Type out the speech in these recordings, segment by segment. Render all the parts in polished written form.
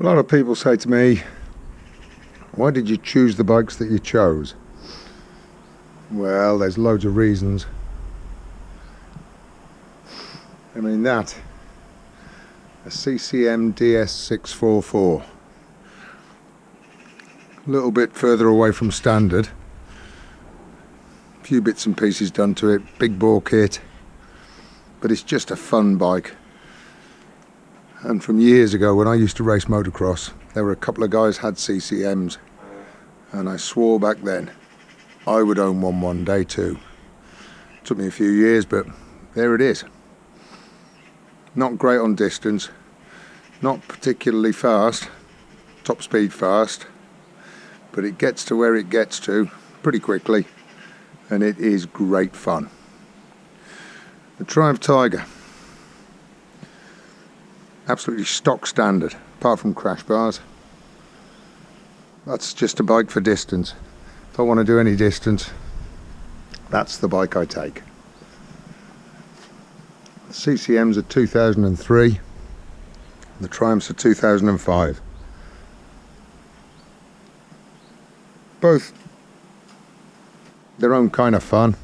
A lot of people say to me, why did you choose the bikes that you chose? Well, there's loads of reasons. I mean, that, a CCM DS644, a little bit further away from standard, a few bits and pieces done to it, big bore kit, but it's just a fun bike. And from years ago when I used to race motocross, there were a couple of guys had CCMs, and I swore back then I would own one day too. It took me a few years, but there it is. Not great on distance, not particularly fast, top speed fast, but it gets to where it gets to pretty quickly, and it is great fun. The Triumph Tiger, absolutely stock standard, apart from crash bars. That's just a bike for distance. If I want to do any distance, that's the bike I take. The CCMs are 2003, the Triumphs are 2005. Both their own kind of fun,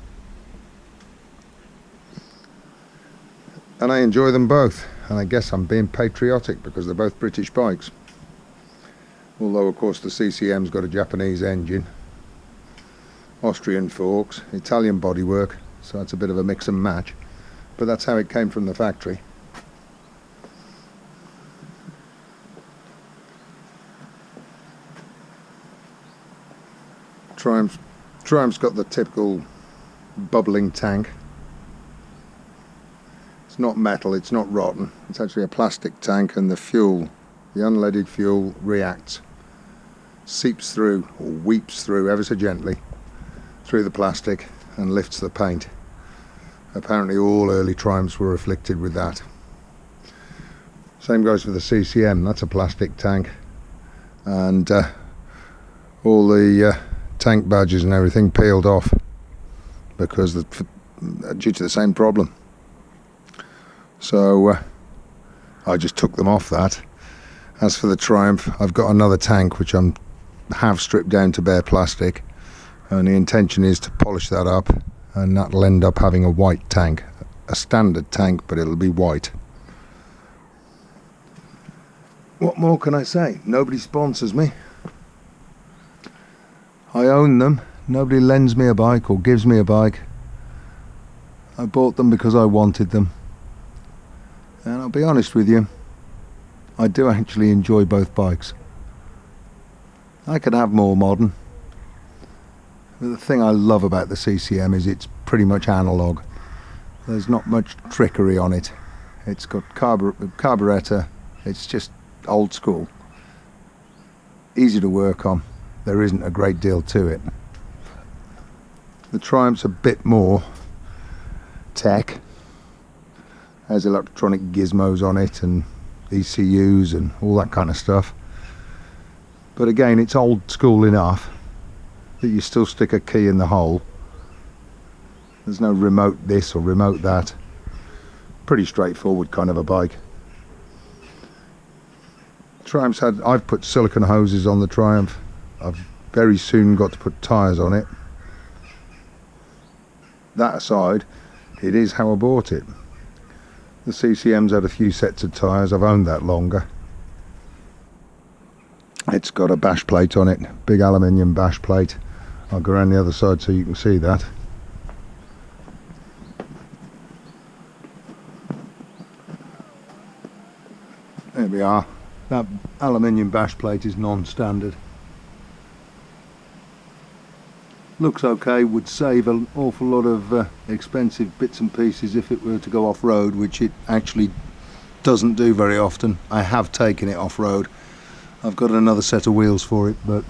and I enjoy them both, and I guess I'm being patriotic because they're both British bikes. Although of course the CCM's got a Japanese engine, Austrian forks, Italian bodywork, so it's a bit of a mix and match, but that's how it came from the factory. Triumph's got the typical bubbling tank. It's not metal, it's not rotten, it's actually a plastic tank, and the fuel, the unleaded fuel, reacts, seeps through, or weeps through ever so gently through the plastic and lifts the paint. Apparently all early Triumphs were afflicted with that. Same goes for the CCM, that's a plastic tank, and all the tank badges and everything peeled off because due to the same problem. So I just took them off that. As for the Triumph, I've got another tank which I'm have stripped down to bare plastic, and the intention is to polish that up, and that'll end up having a white tank, a standard tank, but it'll be white. What more can I say? Nobody sponsors me. I own them. Nobody lends me a bike or gives me a bike. I bought them because I wanted them. And I'll be honest with you, I do actually enjoy both bikes. I could have more modern. But the thing I love about the CCM is it's pretty much analog. There's not much trickery on it. It's got carburettor. It's just old school. Easy to work on. There isn't a great deal to it. The Triumph's a bit more tech. Has electronic gizmos on it and ECUs and all that kind of stuff. But again, it's old school enough that you still stick a key in the hole. There's no remote this or remote that. Pretty straightforward kind of a bike. Triumph's I've put silicone hoses on the Triumph. I've very soon got to put tyres on it. That aside, it is how I bought it. The CCM's had a few sets of tyres, I've owned that longer. It's got a bash plate on it, big aluminium bash plate. I'll go around the other side so you can see that. There we are. That aluminium bash plate is non-standard. Looks okay, would save an awful lot of expensive bits and pieces if it were to go off-road, which it actually doesn't do very often. I have taken it off-road. I've got another set of wheels for it, but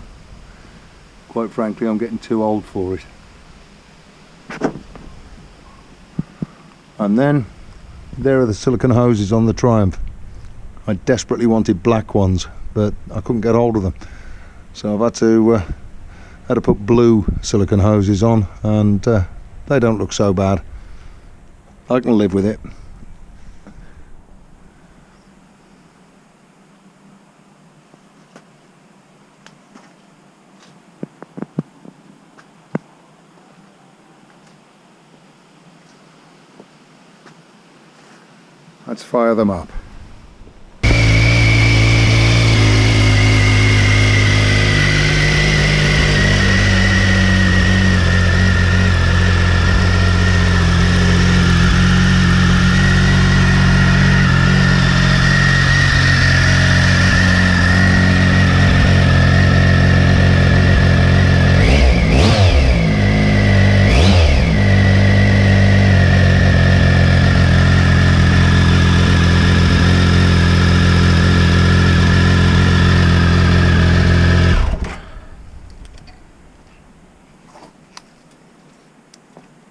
quite frankly I'm getting too old for it. And then there are the silicone hoses on the Triumph. I desperately wanted black ones, but I couldn't get hold of them, so I've had to put blue silicone hoses on, and they don't look so bad. I can live with it. Let's fire them up.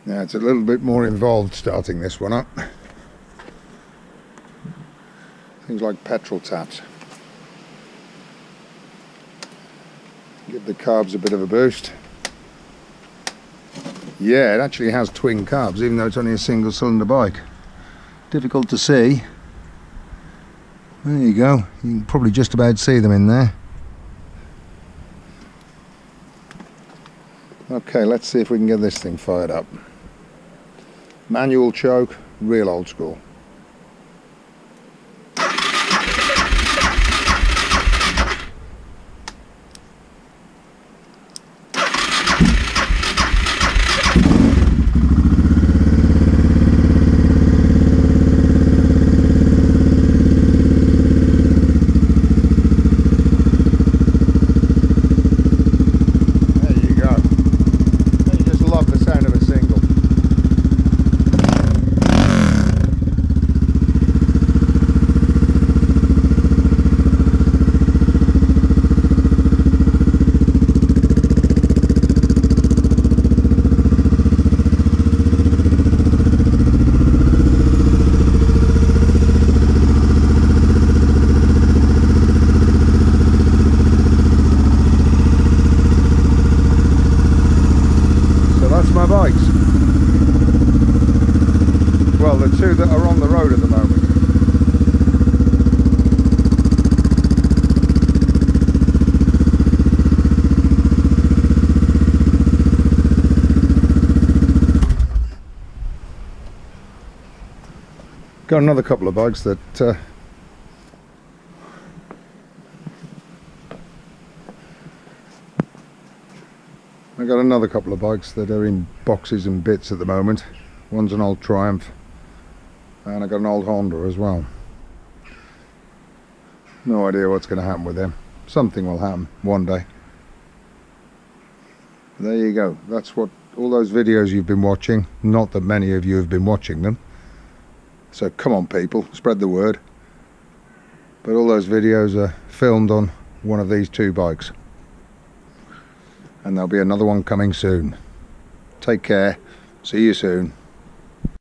Now it's a little bit more involved starting this one up. Things like petrol taps. Give the carbs a bit of a boost. Yeah, it actually has twin carbs, even though it's only a single cylinder bike. Difficult to see. There you go. You can probably just about see them in there. Okay, let's see if we can get this thing fired up. Manual choke, real old school. Bikes. Well, the two that are on the road at the moment. Got another couple of bikes that I got another couple of bikes that are in boxes and bits at the moment. One's an old Triumph and I got an old Honda as well. No idea what's going to happen with them. Something will happen one day. There you go. That's what all those videos you've been watching. Not that many of you have been watching them. So come on people, spread the word. But all those videos are filmed on one of these two bikes. And there'll be another one coming soon. Take care. See you soon.